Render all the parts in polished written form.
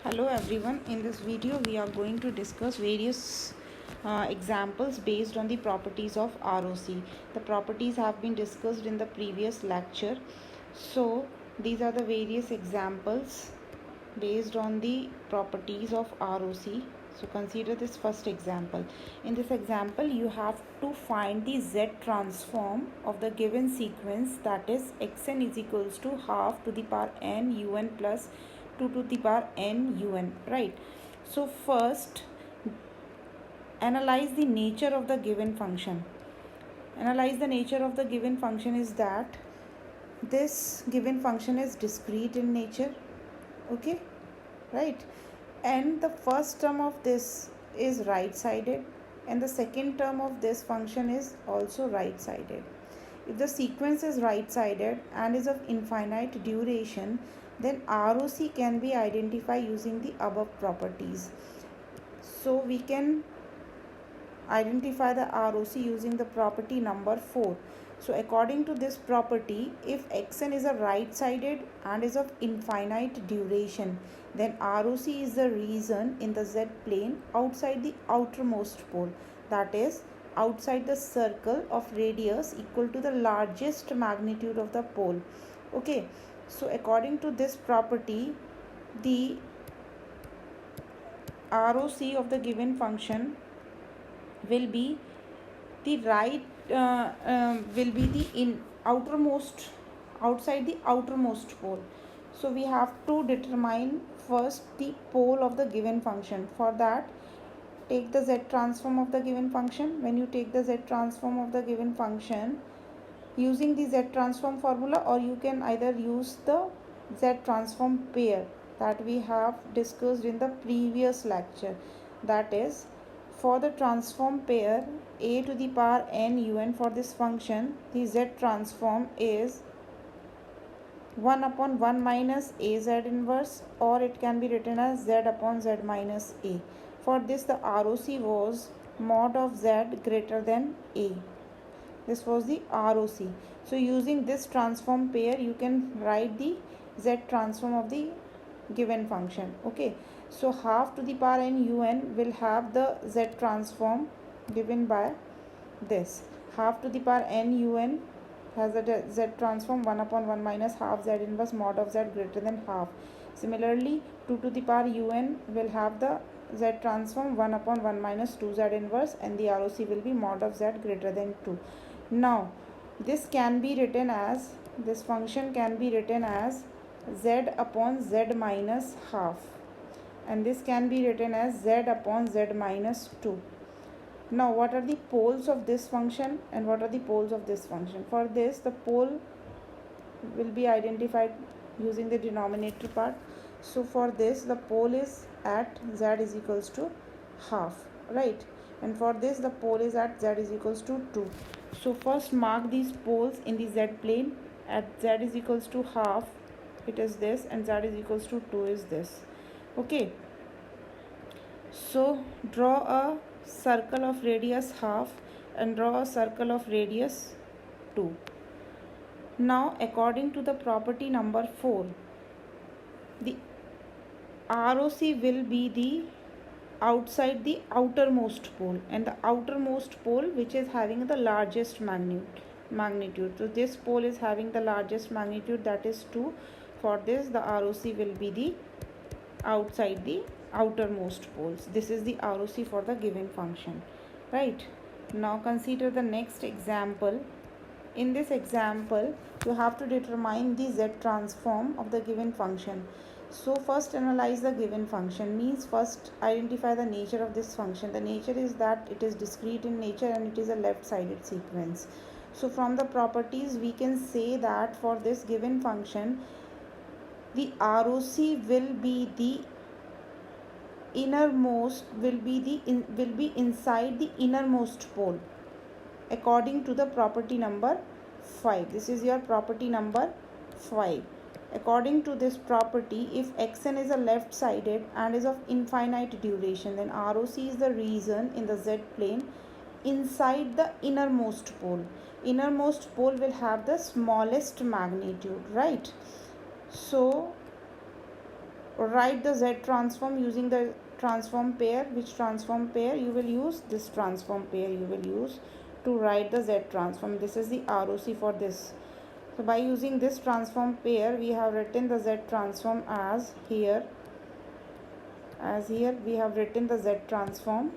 Hello everyone, in this video we are going to discuss various examples based on the properties of ROC. The properties have been discussed in the previous lecture. So these are the various examples based on the properties of ROC. So consider this first example. In this example you have to find the Z transform of the given sequence, that is xn is equals to half to the power n un plus 2 to the power n un, right? So first analyze the nature of the given function. Analyze the nature of the given function is that this given function is discrete in nature, okay, right? And the first term of this is right sided and the second term of this function is also right sided. If the sequence is right sided and is of infinite duration, then ROC can be identified using the above properties. So we can identify the ROC using the property number 4. So according to this property, if xn is a right sided and is of infinite duration, then ROC is the region in the z plane outside the outermost pole, that is outside the circle of radius equal to the largest magnitude of the pole. Okay, so according to this property, the ROC of the given function will be the right will be the outside the outermost pole. So we have to determine first the pole of the given function. For that, take the Z transform of the given function. When you take the Z transform of the given function using the Z transform formula, or you can either use the Z transform pair that we have discussed in the previous lecture, that is for the transform pair a to the power n un for this function, the Z transform is 1 upon 1 minus a z inverse, or it can be written as z upon z minus a. For this the ROC was mod of z greater than a. This was the ROC. So using this transform pair you can write the Z transform of the given function. Okay, so half to the power n un will have the Z transform given by this. Half to the power n un has a Z transform 1 upon 1 minus half Z inverse mod of Z greater than half. Similarly, 2 to the power un will have the Z transform 1 upon 1 minus 2 Z inverse, and the ROC will be mod of Z greater than 2. Now this can be written as, this function can be written as Z upon Z minus half, and this can be written as Z upon Z minus 2. Now what are the poles of this function and what are the poles of this function? For this, the pole will be identified using the denominator part. So for this, the pole is at Z is equals to half, right? And for this the pole is at Z is equals to 2. So first mark these poles in the Z plane. At Z is equals to half, it is this, and Z is equals to 2 is this. Okay, so draw a circle of radius half and draw a circle of radius 2. Now according to the property number 4, the ROC will be the outside the outermost pole, and the outermost pole which is having the largest magnitude. So this pole is having the largest magnitude, that is 2. For this the ROC will be the outside the outermost poles. This is the ROC for the given function, right? Now consider the next example. In this example you have to determine the Z transform of the given function. So first analyze the given function, means first identify the nature of this function. The nature is that it is discrete in nature and it is a left sided sequence. So from the properties we can say that for this given function the ROC will be the innermost, will be inside the innermost pole according to the property number 5. This is your property number 5. According to this property, if xn is a left sided and is of infinite duration, then ROC is the region in the Z plane inside the innermost pole. Innermost pole will have the smallest magnitude, right? So write the Z transform using the transform pair. Which transform pair you will use? This transform pair you will use to write the Z transform. This is the ROC for this. So by using this transform pair, we have written the Z transform as here. As here we have written the Z transform.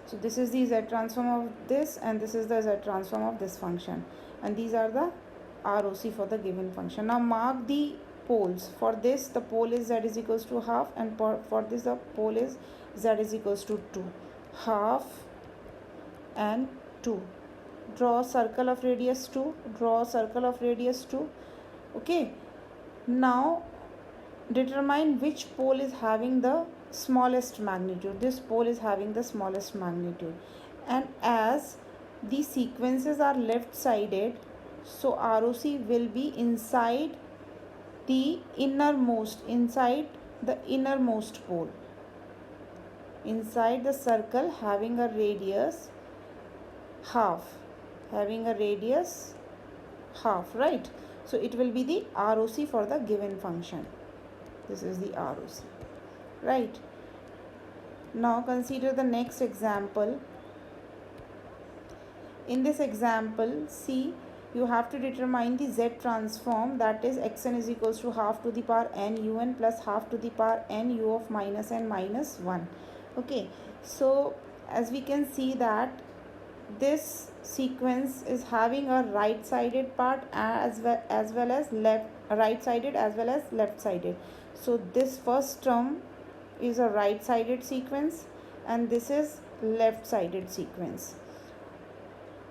So this is the Z transform of this, and this is the Z transform of this function, and these are the ROC for the given function. Now mark the poles. For this the pole is Z is equals to half, and for this the pole is Z is equals to 2. Half and 2. Draw a circle of radius 2. Draw a circle of radius 2. Okay. Now determine which pole is having the smallest magnitude. This pole is having the smallest magnitude, and as the sequences are left sided, so ROC will be inside the innermost pole, inside the circle having a radius half, right? So it will be the ROC for the given function. This is the ROC, right? Now consider the next example. In this example, see, you have to determine the Z transform, that is xn is equals to half to the power n un plus half to the power n u of minus n minus 1. Okay, so as we can see that this sequence is having a right sided part as well as right sided as well as left sided. So this first term is a right sided sequence, and this is left sided sequence,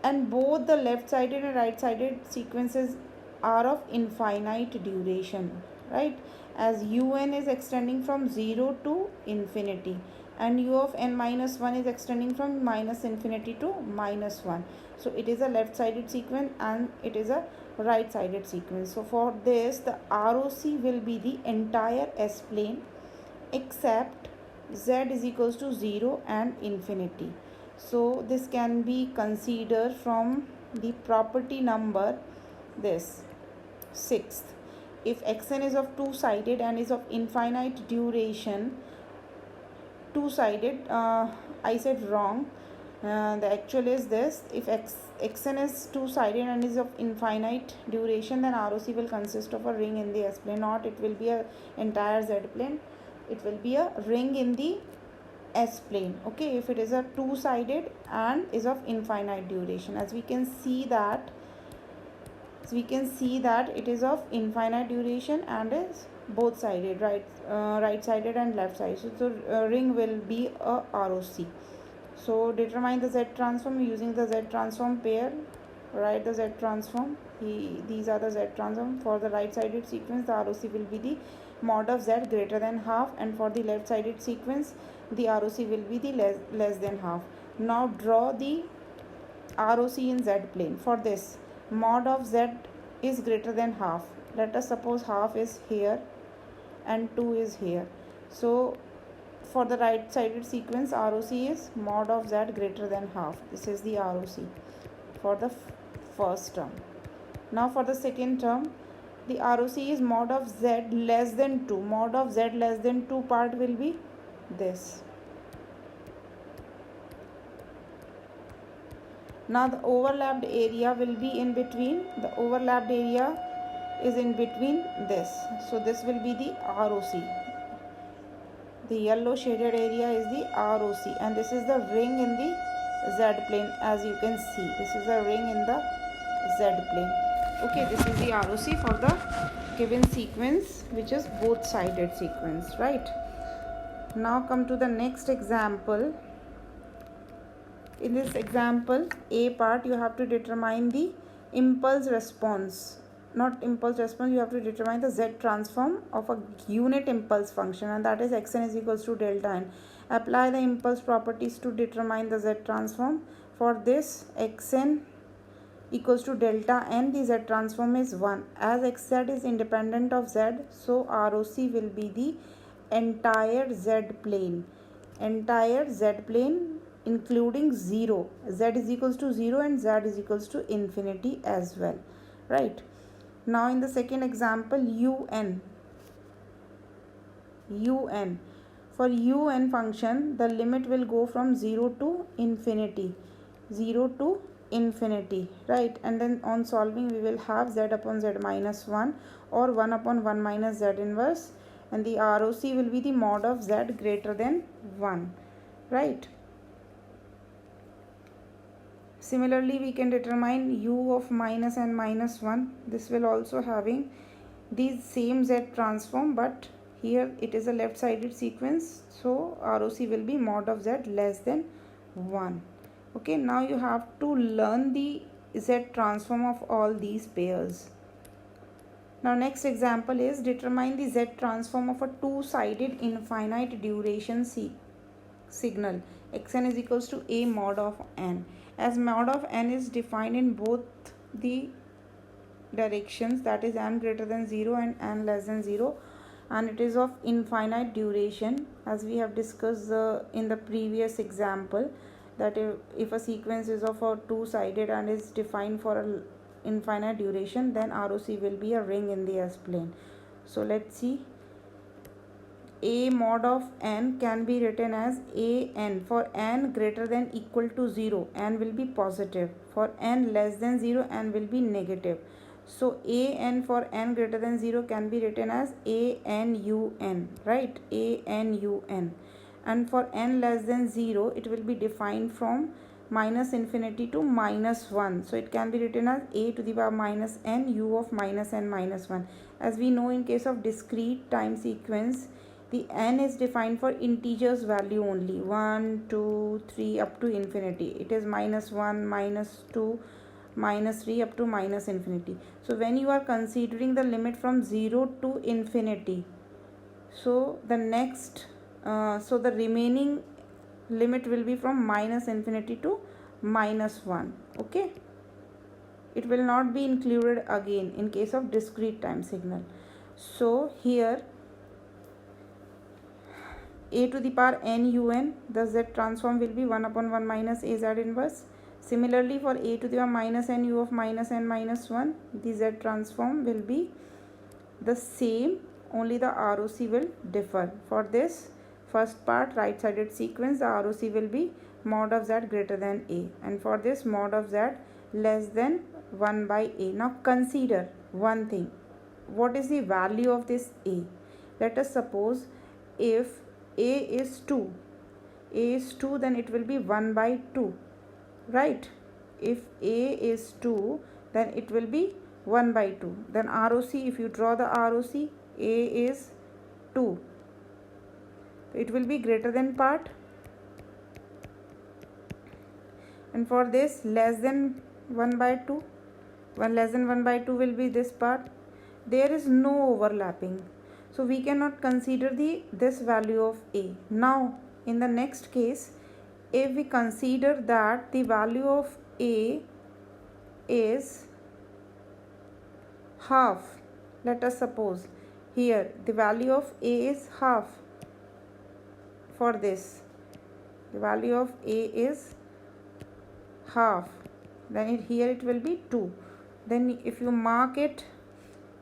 and both the left sided and right sided sequences are of infinite duration, right? As un is extending from 0 to infinity, and u of n minus 1 is extending from minus infinity to minus 1. So it is a left sided sequence and it is a right sided sequence. So for this the ROC will be the entire S plane except Z is equals to 0 and infinity. So this can be considered from the property number this 6th. If xn is of two-sided and is of infinite duration, two-sided, I said wrong, the actual is this. If xn is two-sided and is of infinite duration, then ROC will consist of a ring in the S plane, not it will be a entire Z plane, it will be a ring in the S plane. Okay, if it is a two-sided and is of infinite duration, as we can see that it is of infinite duration and is both sided, right sided and left sided. So ring will be a ROC. So determine the Z transform using the Z transform pair. Write the Z transform. These are the Z transform. For the right sided sequence, the ROC will be the mod of Z greater than half, and for the left sided sequence the ROC will be the less than half. Now draw the ROC in Z plane. For this, mod of Z is greater than half. Let us suppose half is here and 2 is here. So for the right sided sequence, ROC is mod of Z greater than half. This is the ROC for the first term. Now for the second term, the ROC is mod of Z less than 2. Mod of Z less than 2 part will be this. Now the overlapped area will be in between. The overlapped area is in between this. So this will be the ROC. The yellow shaded area is the ROC, and this is the ring in the Z plane. As you can see, this is a ring in the Z plane. Okay, this is the ROC for the given sequence, which is both sided sequence, right? Now come to the next example. In this example, A part, you have to determine the impulse response. Not impulse response, you have to determine the Z transform of a unit impulse function, and that is xn is equals to delta n. Apply the impulse properties to determine the Z transform. For this, xn equals to delta n, the Z transform is 1. As xz is independent of Z, so ROC will be the entire Z plane. Entire Z plane including 0. Z is equals to 0 and Z is equals to infinity as well, right? Now in the second example, un. un. For un function, the limit will go from 0 to infinity. 0 to infinity, right? And then on solving, we will have z upon z minus 1 or 1 upon 1 minus z inverse. And the ROC will be the mod of z greater than 1, right? Similarly, we can determine u of minus and minus 1. This will also having the same z transform, but here it is a left sided sequence, so ROC will be mod of z less than 1. Okay, now you have to learn the z transform of all these pairs. Now next example is determine the z transform of a two-sided infinite duration signal. Xn is equals to a mod of n. As mod of n is defined in both the directions, that is n greater than 0 and n less than 0, and it is of infinite duration, as we have discussed in the previous example, that if a sequence is of a two-sided and is defined for a infinite duration, then ROC will be a ring in the S-plane. So let's see. A mod of n can be written as a n. For n greater than equal to 0, n will be positive. For n less than 0, n will be negative. So a n for n greater than 0 can be written as a n u n, right? A n u n. And for n less than 0, it will be defined from minus infinity to minus 1. So it can be written as a to the power minus n u of minus n minus 1. As we know, in case of discrete time sequence, the n is defined for integers value only, 1, 2, 3 up to infinity. It is minus 1, minus 2, minus 3 up to minus infinity. So when you are considering the limit from 0 to infinity, so the remaining limit will be from minus infinity to minus 1. Okay, it will not be included again in case of discrete time signal. So here a to the power n u n, the z transform will be 1 upon 1 minus a z inverse. Similarly, for a to the power minus n u of minus n minus 1, the z transform will be the same, only the ROC will differ. For this first part, right sided sequence, the ROC will be mod of z greater than a, and for this mod of z less than 1 by a. Now consider one thing. What is the value of this a? Let us suppose if a is 2, then it will be 1 by 2, right? If a is 2, then it will be 1 by 2. Then ROC, if you draw the ROC, a is 2, it will be greater than part, and for this less than 1 by 2, less than 1 by 2 will be this part. There is no overlapping, so we cannot consider this value of a. Now in the next case, if we consider that the value of a is half, let us suppose here the value of a is half. For this, the value of a is half, then here it will be 2. Then if you mark it,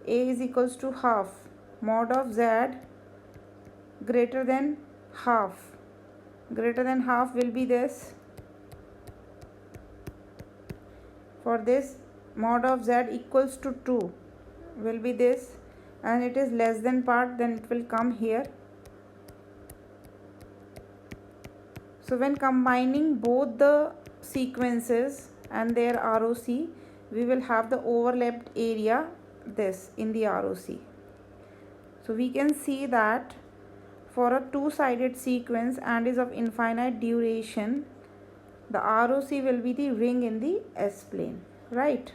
a is equals to half, mod of z greater than half. Greater than half will be this. For this, mod of z equals to 2 will be this, and it is less than part, then it will come here. So when combining both the sequences and their ROC, we will have the overlapped area this in the ROC. So we can see that for a two-sided sequence and is of infinite duration, the ROC will be the ring in the S-plane, right?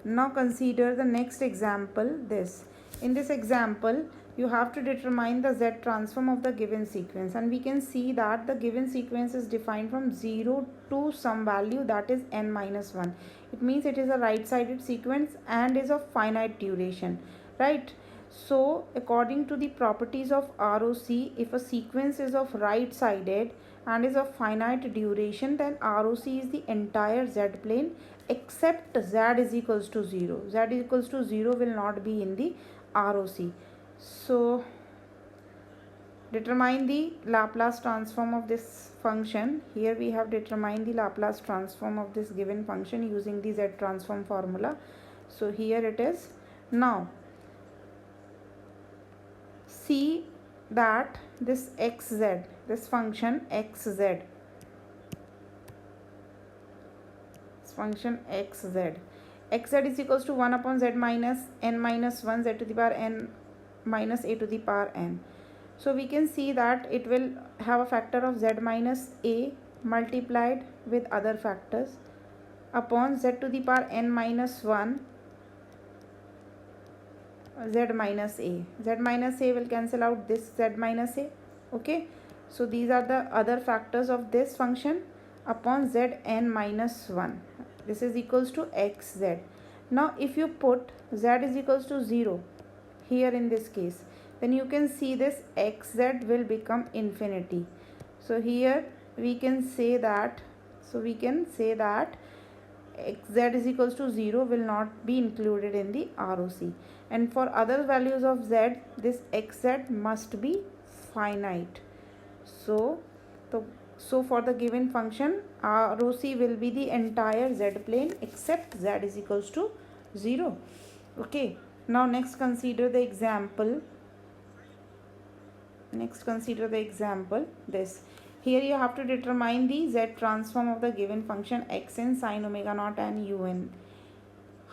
Now consider the next example, this. In this example, you have to determine the Z transform of the given sequence, and we can see that the given sequence is defined from 0 to some value, that is n minus 1. It means it is a right-sided sequence and is of finite duration, right? So according to the properties of ROC, if a sequence is of right-sided and is of finite duration, then ROC is the entire Z-plane except Z is equals to 0. Z is equals to 0 will not be in the ROC. So determine the Laplace transform of this function. Here we have determined the Laplace transform of this given function using the Z transform formula. So here it is. Now see that this xz, this function xz, this function xz is equals to 1 upon z minus n minus 1 z to the power n minus a to the power n. So we can see that it will have a factor of z minus a multiplied with other factors upon z to the power n minus 1 z minus a. Z minus a will cancel out this z minus a. Okay, so these are the other factors of this function upon z n minus 1. This is equals to xz. Now if you put z is equals to 0 here in this case, then you can see this xz will become infinity. So here we can say that, xz is equals to 0 will not be included in the ROC, and for other values of z this xz must be finite. So for the given function ROC will be the entire z plane except z is equals to 0. Okay, now next consider the example. This. Here you have to determine the z transform of the given function xn sine omega naught and un.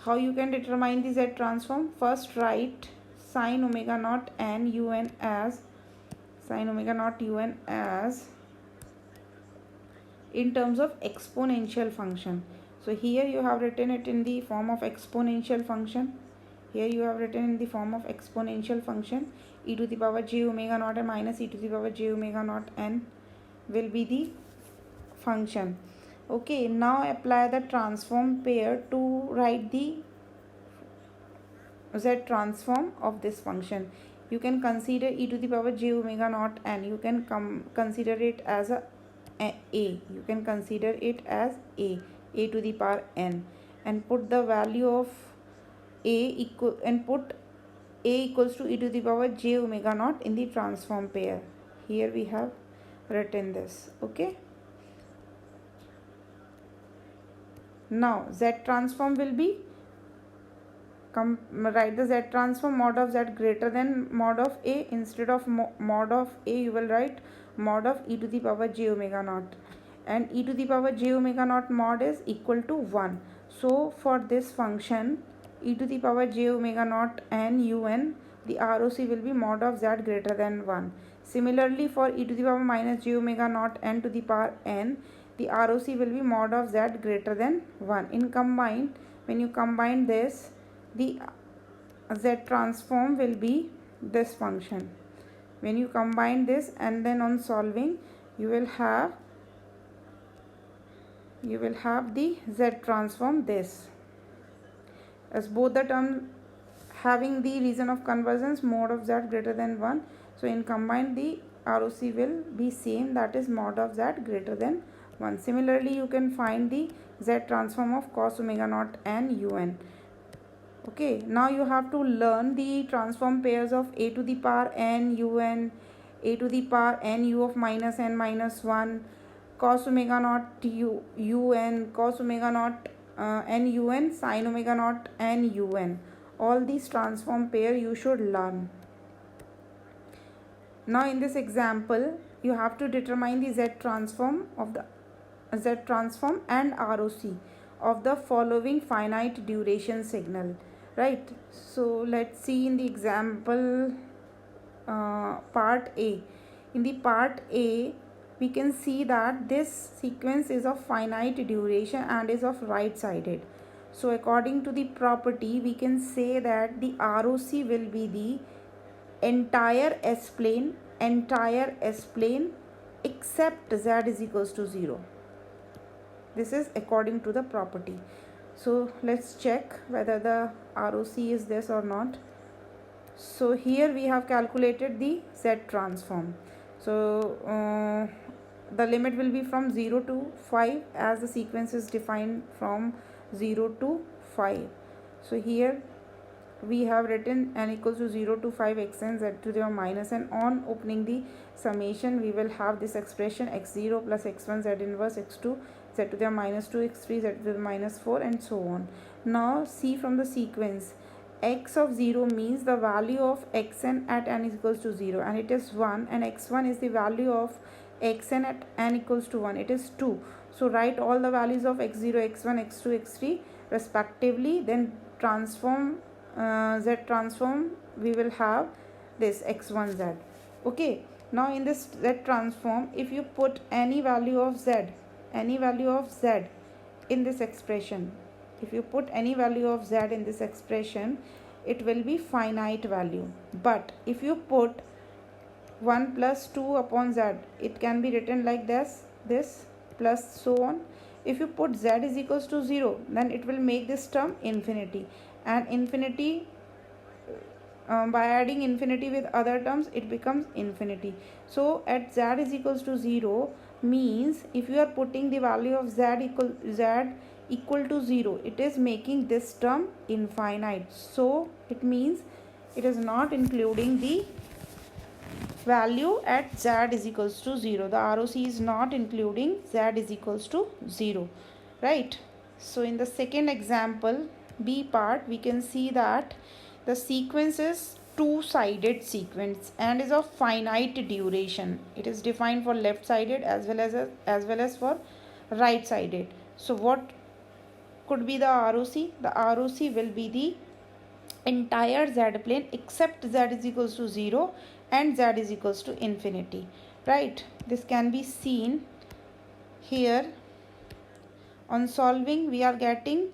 How you can determine the z transform? First write sine omega naught and un as in terms of exponential function. So here you have written it in the form of exponential function. E to the power j omega naught and minus e to the power j omega naught n will be the function. Okay, now apply the transform pair to write the z transform of this function. You can consider e to the power j omega naught n. You can consider it as a you can consider it as a to the power n, and put the value of a equals to e to the power j omega naught in the transform pair. Here we have written this. Okay, now z transform will be write the z transform mod of z greater than mod of a. Instead of mod of a you will write mod of e to the power j omega naught, and e to the power j omega naught mod is equal to 1. So for this function e to the power j omega naught and un, the ROC will be mod of z greater than 1. Similarly for e to the power minus j omega naught n to the power n, the ROC will be mod of z greater than 1. When you combine this, the z transform will be this function. When you combine this and then on solving, you will have the z transform this, as both the terms having the reason of convergence mod of z greater than 1. So in combined the ROC will be same, that is mod of z greater than 1. Similarly you can find the z transform of cos omega naught and un. Okay, now you have to learn the transform pairs of a to the power n un, a to the power n u of minus n minus 1, cos omega naught un, cos omega naught n un, sin omega naught n un. All these transform pair you should learn. Now in this example you have to determine the z transform and ROC of the following finite duration signal. Right, so let's see in the example part A. In the part A we can see that this sequence is of finite duration and is of right sided. So according to the property we can say that the ROC will be the entire S plane except z is equals to 0. This is according to the property. So let's check whether the ROC is this or not. So here we have calculated the z transform. So the limit will be from 0 to 5, as the sequence is defined from 0 to 5. So here we have written n equals to 0 to 5 xn z to the power minus n. On opening the summation, we will have this expression x0 plus x1 z inverse x2 z to the power minus 2 x3 z to the power minus 4 and so on. Now see from the sequence, x of 0 means the value of xn at n is equals to 0 and it is 1, and x1 is the value of xn at n equals to 1, it is 2. So write all the values of x0, x1, x2, x3 respectively, then transform z transform, we will have this x1z. Okay, now in this z transform, if you put any value of z in this expression, if you put any value of z in this expression, it will be finite value. But if you put 1 plus 2 upon z, it can be written like this plus so on. If you put z is equals to 0, then it will make this term infinity, and infinity by adding infinity with other terms, it becomes infinity. So at z is equals to 0 means if you are putting the value of z equal to 0, it is making this term infinite. So it means it is not including the value at z is equals to 0. The ROC is not including z is equals to 0, right? So in the second example, B part, we can see that the sequence is two-sided sequence and is of finite duration. It is defined for left-sided as well as for right-sided. So what could be the ROC? The ROC will be the entire z plane except z is equals to 0 and z is equals to infinity, right? This can be seen here. On solving, we are getting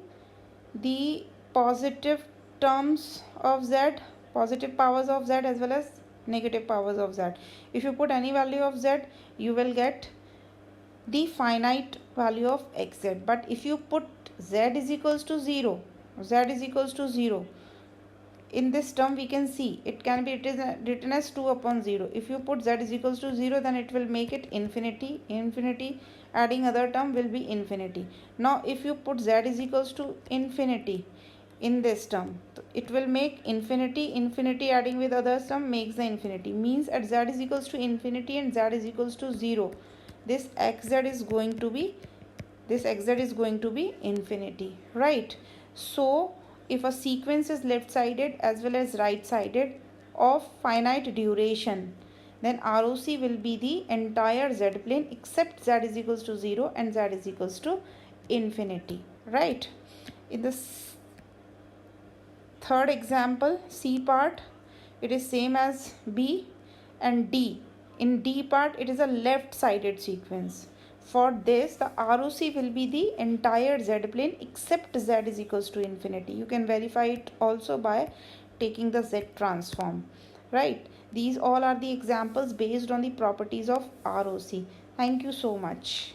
the positive terms of z, positive powers of z as well as negative powers of z. If you put any value of z, you will get the finite value of xz. But if you put z is equals to 0, in this term we can see it can be written as 2 upon 0. If you put z is equals to 0, then it will make it infinity, adding other term will be infinity. Now if you put z is equals to infinity in this term, it will make infinity adding with other term makes the infinity, means at z is equals to infinity and z is equals to 0, this xz is going to be infinity, right? So if a sequence is left-sided as well as right-sided of finite duration, then ROC will be the entire z plane except z is equals to 0 and z is equals to infinity, right? In this third example, C part, it is same as B, and D. In D part, it is a left-sided sequence. For this, the ROC will be the entire z plane except z is equals to infinity. You can verify it also by taking the z transform, right? These all are the examples based on the properties of ROC. Thank you so much.